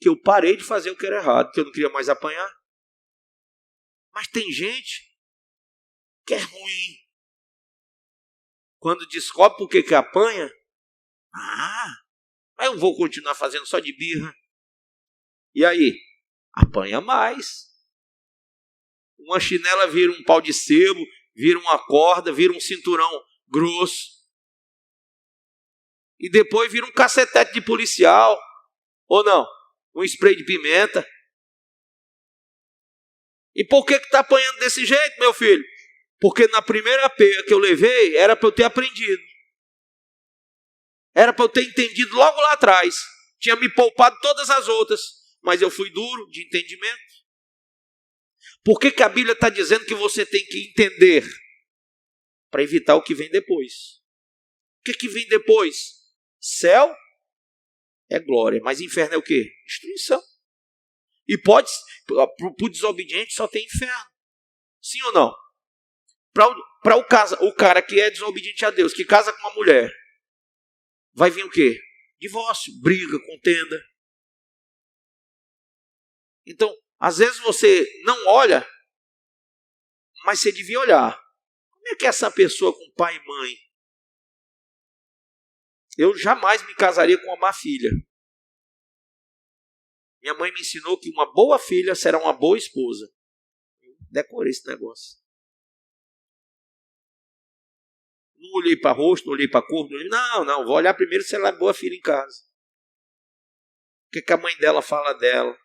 que eu parei de fazer o que era errado, que eu não queria mais apanhar. Mas tem gente que é ruim. Quando descobre por que apanha, mas eu vou continuar fazendo só de birra. E aí? Apanha mais. Uma chinela vira um pau de sebo, vira uma corda, vira um cinturão grosso. E depois vira um cacetete de policial. Ou não? Um spray de pimenta. E por que está apanhando desse jeito, meu filho? Porque na primeira peia que eu levei, era para eu ter aprendido. Era para eu ter entendido logo lá atrás. Tinha me poupado todas as outras. Mas eu fui duro de entendimento. Por que a Bíblia está dizendo que você tem que entender? Para evitar o que vem depois. O que vem depois? Céu é glória, mas inferno é o quê? Destruição. E pode, para o desobediente só tem inferno. Sim ou não? Para o cara que é desobediente a Deus, que casa com uma mulher, vai vir o quê? Divórcio, briga, contenda. Então, às vezes você não olha, mas você devia olhar. Como é que é essa pessoa com pai e mãe? Eu jamais me casaria com uma má filha. Minha mãe me ensinou que uma boa filha será uma boa esposa. Eu decorei esse negócio. Não olhei para rosto, não olhei para corpo. Não, vou olhar primeiro se ela é boa filha em casa. O que a mãe dela fala dela?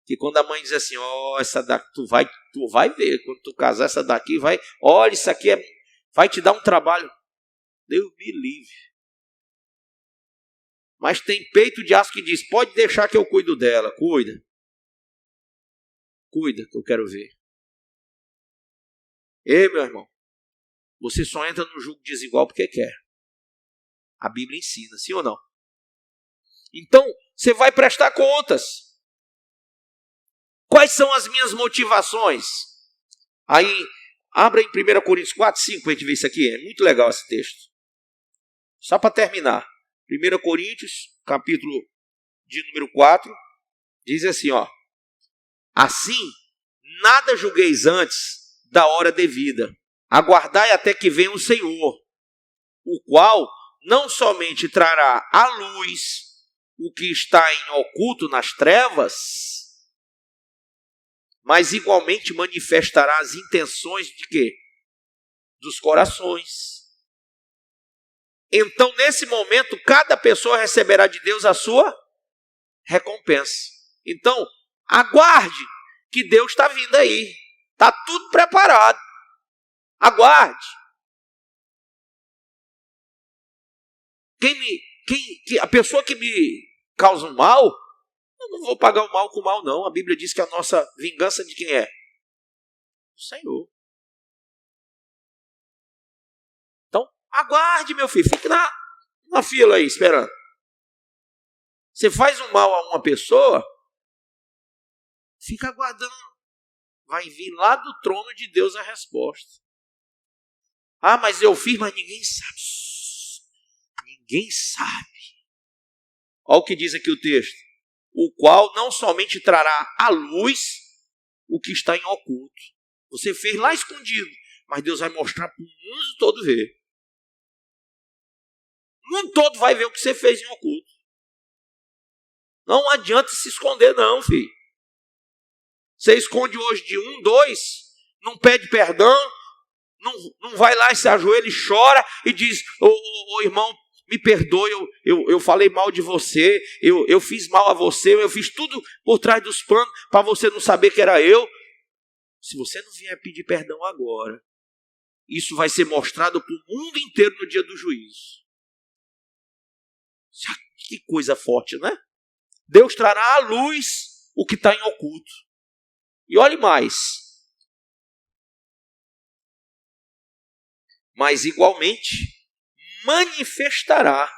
Que quando a mãe diz assim, essa daqui, tu vai ver, quando tu casar, essa daqui vai, olha, isso aqui vai te dar um trabalho. Deus me livre. Mas tem peito de aço que diz, pode deixar que eu cuido dela, cuida. Cuida, que eu quero ver. Ei, meu irmão, você só entra no jugo desigual porque quer. A Bíblia ensina, sim ou não? Então, você vai prestar contas. Quais são as minhas motivações? Aí, abra em 1 Coríntios 4, 5, para a gente ver isso aqui. É muito legal esse texto. Só para terminar. 1 Coríntios, capítulo de número 4, diz assim, assim, nada julgueis antes da hora devida. Aguardai até que venha o Senhor, o qual não somente trará à luz o que está em oculto nas trevas, mas igualmente manifestará as intenções de quê? Dos corações. Então, nesse momento, cada pessoa receberá de Deus a sua recompensa. Então, aguarde que Deus está vindo aí. Está tudo preparado. Aguarde. A pessoa que me causa um mal, eu não vou pagar o mal com o mal, não. A Bíblia diz que a nossa vingança de quem é? O Senhor. Então, aguarde, meu filho. Fique na fila aí, esperando. Você faz um mal a uma pessoa, fica aguardando. Vai vir lá do trono de Deus a resposta. Ah, mas eu fiz, mas ninguém sabe. Ninguém sabe. Olha o que diz aqui o texto. O qual não somente trará à luz o que está em oculto. Você fez lá escondido, mas Deus vai mostrar para o mundo todo ver. O mundo todo vai ver o que você fez em oculto. Não adianta se esconder não, filho. Você esconde hoje de 1, 2, não pede perdão, não vai lá e se ajoelha e chora e diz, ô irmão, me perdoe, eu falei mal de você, eu fiz mal a você, eu fiz tudo por trás dos panos para você não saber que era eu. Se você não vier pedir perdão agora, isso vai ser mostrado para o mundo inteiro no dia do juízo. Que coisa forte, né? Deus trará à luz o que está em oculto. E olhe mais. Mas igualmente manifestará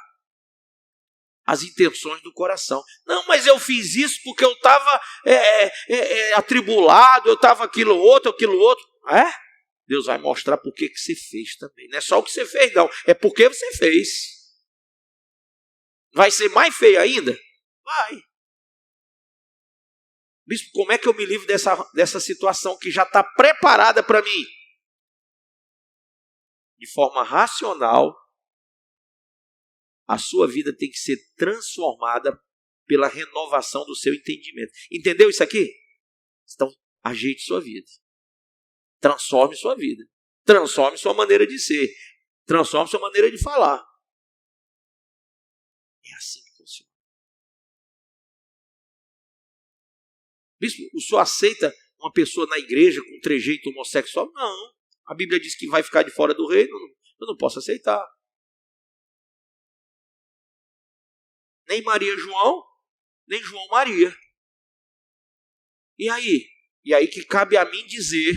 as intenções do coração. Não, mas eu fiz isso porque eu estava atribulado, eu estava aquilo outro. Deus vai mostrar por que você fez também. Não é só o que você fez, não. É porque você fez. Vai ser mais feio ainda? Vai. Bispo, como é que eu me livro dessa situação que já está preparada para mim? De forma racional, a sua vida tem que ser transformada pela renovação do seu entendimento. Entendeu isso aqui? Então, ajeite sua vida. Transforme sua vida. Transforme sua maneira de ser. Transforme sua maneira de falar. É assim que funciona. Bispo, o senhor aceita uma pessoa na igreja com trejeito homossexual? Não. A Bíblia diz que vai ficar de fora do reino. Eu não posso aceitar. Nem Maria João, nem João Maria. E aí? E aí que cabe a mim dizer,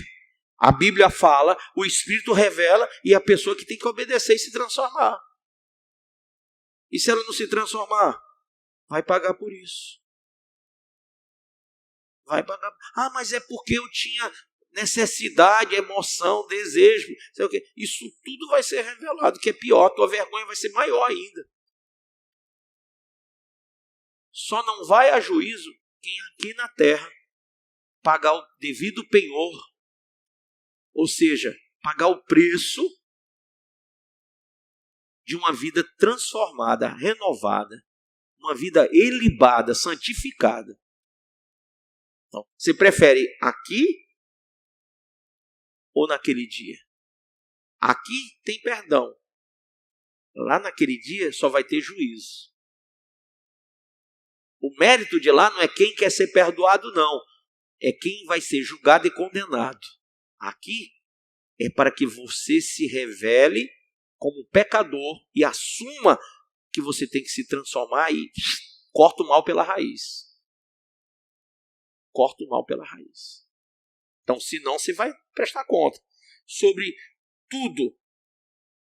a Bíblia fala, o Espírito revela e a pessoa que tem que obedecer e se transformar. E se ela não se transformar, vai pagar por isso. Vai pagar. Ah, mas é porque eu tinha necessidade, emoção, desejo, sei o quê. Isso tudo vai ser revelado, que é pior, tua vergonha vai ser maior ainda. Só não vai a juízo quem aqui na terra pagar o devido penhor, ou seja, pagar o preço de uma vida transformada, renovada, uma vida ilibada, santificada. Então, você prefere aqui ou naquele dia? Aqui tem perdão. Lá naquele dia só vai ter juízo. O mérito de lá não é quem quer ser perdoado, não. É quem vai ser julgado e condenado. Aqui é para que você se revele como pecador e assuma que você tem que se transformar e corta o mal pela raiz. Corta o mal pela raiz. Então, senão você vai prestar conta sobre tudo.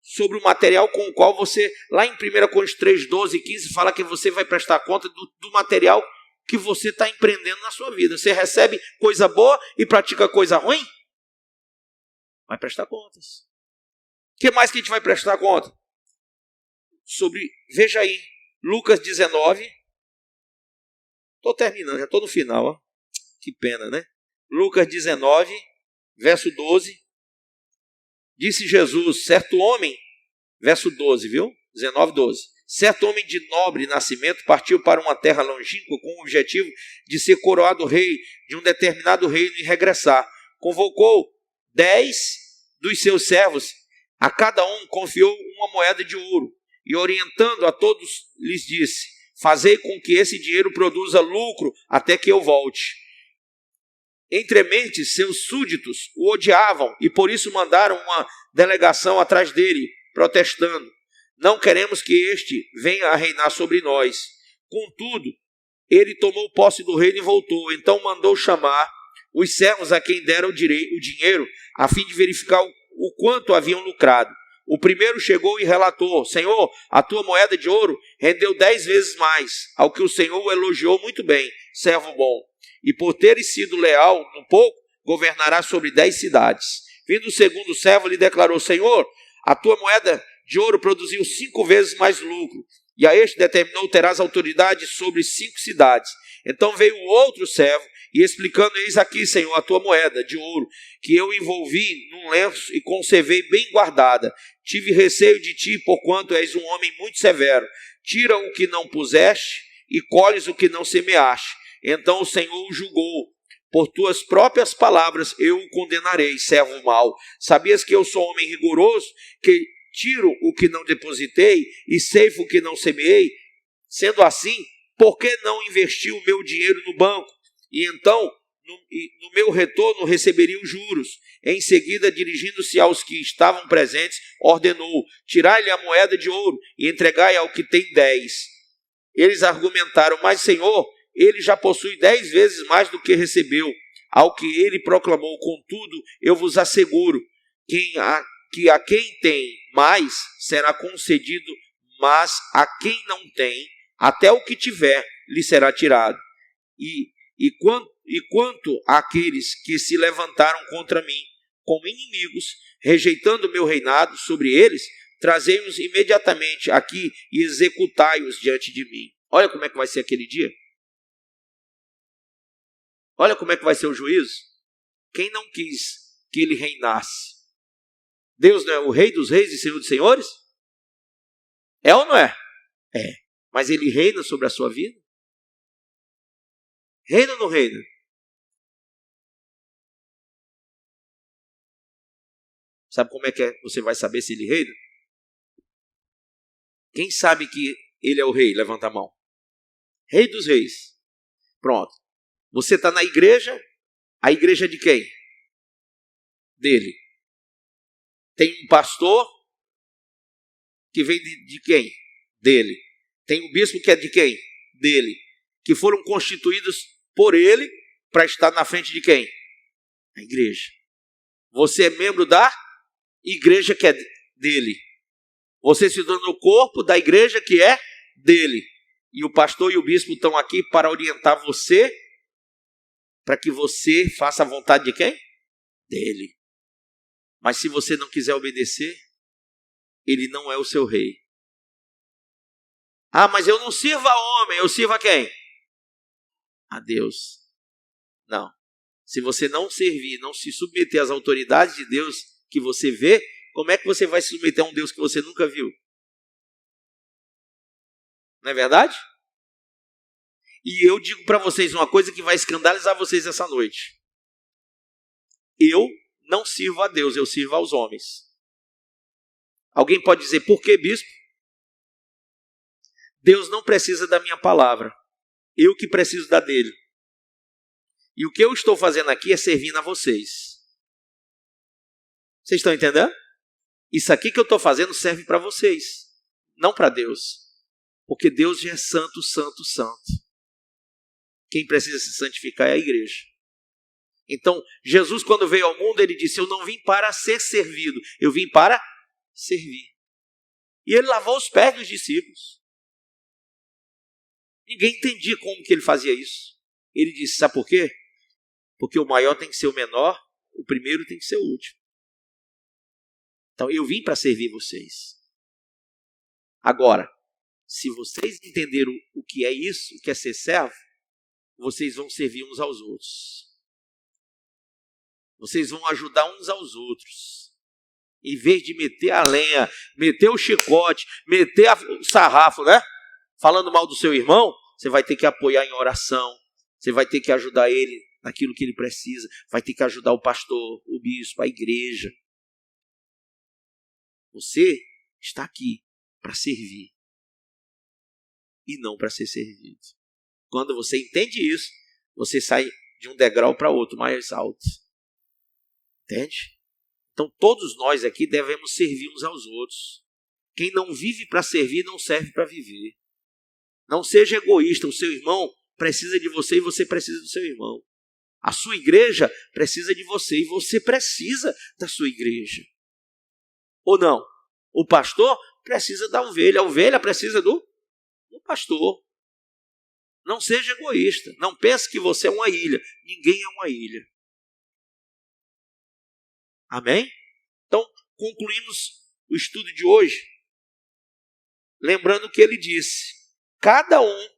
Sobre o material com o qual você, lá em 1 Coríntios 3, 12 e 15, fala que você vai prestar conta do material que você está empreendendo na sua vida. Você recebe coisa boa e pratica coisa ruim? Vai prestar contas. O que mais que a gente vai prestar conta? Veja aí, Lucas 19. Estou terminando, já estou no final. Ó. Que pena, né? Lucas 19, verso 12. Disse Jesus, certo homem, verso 12, viu? 19, 12. certo homem de nobre nascimento partiu para uma terra longínqua com o objetivo de ser coroado rei de um determinado reino e regressar. Convocou 10 dos seus servos, a cada um confiou uma moeda de ouro, e orientando a todos lhes disse: fazei com que esse dinheiro produza lucro até que eu volte. Entremente, seus súditos o odiavam e por isso mandaram uma delegação atrás dele, protestando: não queremos que este venha a reinar sobre nós. Contudo, ele tomou posse do reino e voltou. Então mandou chamar os servos a quem deram o dinheiro, a fim de verificar o quanto haviam lucrado. O primeiro chegou e relatou: Senhor, a tua moeda de ouro rendeu 10 vezes mais, ao que o Senhor o elogiou muito bem, servo bom. E por teres sido leal no pouco, governará sobre 10 cidades. Vindo o segundo servo, lhe declarou: Senhor, a tua moeda de ouro produziu 5 vezes mais lucro, e a este determinou: terás autoridade sobre 5 cidades. Então veio o outro servo, e explicando: eis aqui, Senhor, a tua moeda de ouro, que eu envolvi num lenço e conservei bem guardada. Tive receio de ti, porquanto és um homem muito severo. Tira o que não puseste e colhes o que não semeaste. Então o Senhor o julgou: por tuas próprias palavras eu o condenarei, servo mau. Sabias que eu sou homem rigoroso, que tiro o que não depositei e ceifo o que não semeei? Sendo assim, por que não investi o meu dinheiro no banco? E então, no meu retorno, receberia os juros. Em seguida, dirigindo-se aos que estavam presentes, ordenou: tirai-lhe a moeda de ouro e entregai ao que tem 10. Eles argumentaram: mas, Senhor, ele já possui 10 vezes mais do que recebeu. Ao que ele proclamou: contudo, eu vos asseguro que a quem tem mais será concedido, mas a quem não tem, até o que tiver lhe será tirado. E quanto àqueles que se levantaram contra mim como inimigos, rejeitando o meu reinado sobre eles, trazei-os imediatamente aqui e executai-os diante de mim. Olha como é que vai ser aquele dia. Olha como é que vai ser o juízo. Quem não quis que ele reinasse? Deus não é o rei dos reis e senhor dos senhores? É ou não é? É. Mas ele reina sobre a sua vida? Reina ou não reina? Sabe como é que você vai saber se ele reina? Quem sabe que ele é o rei? Levanta a mão. Rei dos reis. Pronto. Você está na igreja, a igreja é de quem? Dele. Tem um pastor que vem de quem? Dele. Tem um bispo que é de quem? Dele. Que foram constituídos por ele para estar na frente de quem? A igreja. Você é membro da igreja que é dele. Você se torna o corpo da igreja que é dele. E o pastor e o bispo estão aqui para orientar você, para que você faça a vontade de quem? Dele. Mas se você não quiser obedecer, ele não é o seu rei. Ah, mas eu não sirvo a homem, eu sirvo a quem? A Deus. Não. Se você não servir, não se submeter às autoridades de Deus que você vê, como é que você vai se submeter a um Deus que você nunca viu? Não é verdade? E eu digo para vocês uma coisa que vai escandalizar vocês essa noite. Eu não sirvo a Deus, eu sirvo aos homens. Alguém pode dizer: por que, bispo? Deus não precisa da minha palavra. Eu que preciso da dele. E o que eu estou fazendo aqui é servindo a vocês. Vocês estão entendendo? Isso aqui que eu estou fazendo serve para vocês, não para Deus. Porque Deus já é santo, santo, santo. Quem precisa se santificar é a igreja. Então, Jesus, quando veio ao mundo, ele disse: eu não vim para ser servido, eu vim para servir. E ele lavou os pés dos discípulos. Ninguém entendia como que ele fazia isso. Ele disse: sabe por quê? Porque o maior tem que ser o menor, o primeiro tem que ser o último. Então, eu vim para servir vocês. Agora, se vocês entenderam o que é isso, o que é ser servo, vocês vão servir uns aos outros. Vocês vão ajudar uns aos outros. Em vez de meter a lenha, meter o chicote, meter o sarrafo, né? Falando mal do seu irmão, você vai ter que apoiar em oração. Você vai ter que ajudar ele naquilo que ele precisa. Vai ter que ajudar o pastor, o bispo, a igreja. Você está aqui para servir e não para ser servido. Quando você entende isso, você sai de um degrau para outro mais alto. Entende? Então todos nós aqui devemos servir uns aos outros. Quem não vive para servir não serve para viver. Não seja egoísta. O seu irmão precisa de você e você precisa do seu irmão. A sua igreja precisa de você e você precisa da sua igreja. Ou não? O pastor precisa da ovelha. A ovelha precisa do pastor. Não seja egoísta. Não pense que você é uma ilha. Ninguém é uma ilha. Amém? Então, concluímos o estudo de hoje lembrando o que ele disse. Cada um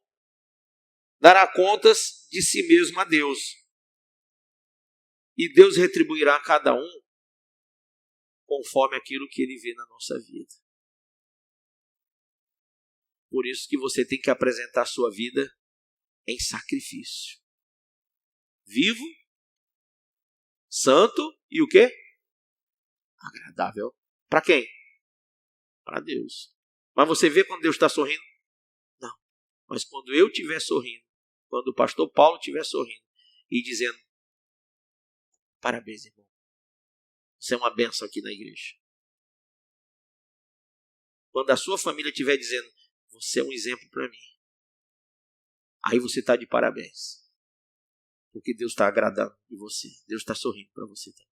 dará contas de si mesmo a Deus. E Deus retribuirá a cada um conforme aquilo que ele vê na nossa vida. Por isso que você tem que apresentar a sua vida em sacrifício. Vivo, santo e o quê? Agradável. Para quem? Para Deus. Mas você vê quando Deus está sorrindo? Não. Mas quando eu estiver sorrindo, quando o pastor Paulo estiver sorrindo e dizendo, parabéns, irmão. Você é uma bênção aqui na igreja. Quando a sua família estiver dizendo, você é um exemplo para mim. Aí você está de parabéns. Porque Deus está agradando de você. Deus está sorrindo para você também.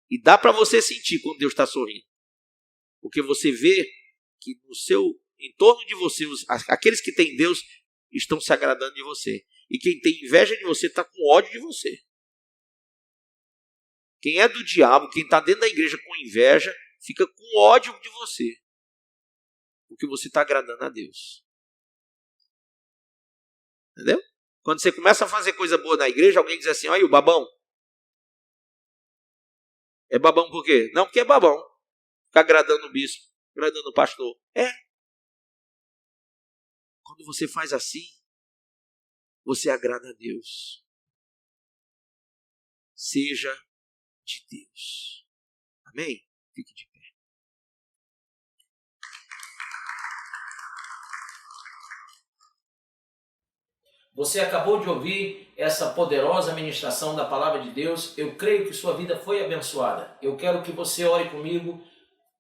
E dá para você sentir quando Deus está sorrindo. Porque você vê que no seu, em torno de você, aqueles que têm Deus estão se agradando de você. E quem tem inveja de você está com ódio de você. Quem é do diabo, quem está dentro da igreja com inveja, fica com ódio de você. Porque você está agradando a Deus. Entendeu? Quando você começa a fazer coisa boa na igreja, alguém diz assim, olha o babão. É babão por quê? Não, porque é babão. Fica agradando o bispo, agradando o pastor. É. Quando você faz assim, você agrada a Deus. Seja de Deus. Amém? Fique de pé. Você acabou de ouvir essa poderosa ministração da Palavra de Deus. Eu creio que sua vida foi abençoada. Eu quero que você ore comigo,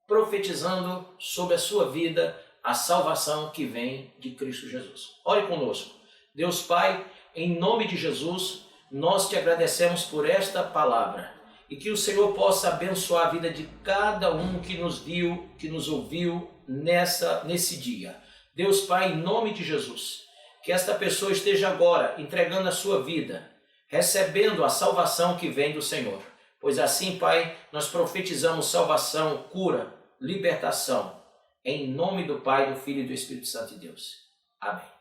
profetizando sobre a sua vida a salvação que vem de Cristo Jesus. Ore conosco. Deus Pai, em nome de Jesus, nós te agradecemos por esta palavra. E que o Senhor possa abençoar a vida de cada um que nos viu, que nos ouviu nesse dia. Deus Pai, em nome de Jesus, que esta pessoa esteja agora entregando a sua vida, recebendo a salvação que vem do Senhor. Pois assim, Pai, nós profetizamos salvação, cura, libertação, em nome do Pai, do Filho e do Espírito Santo de Deus. Amém.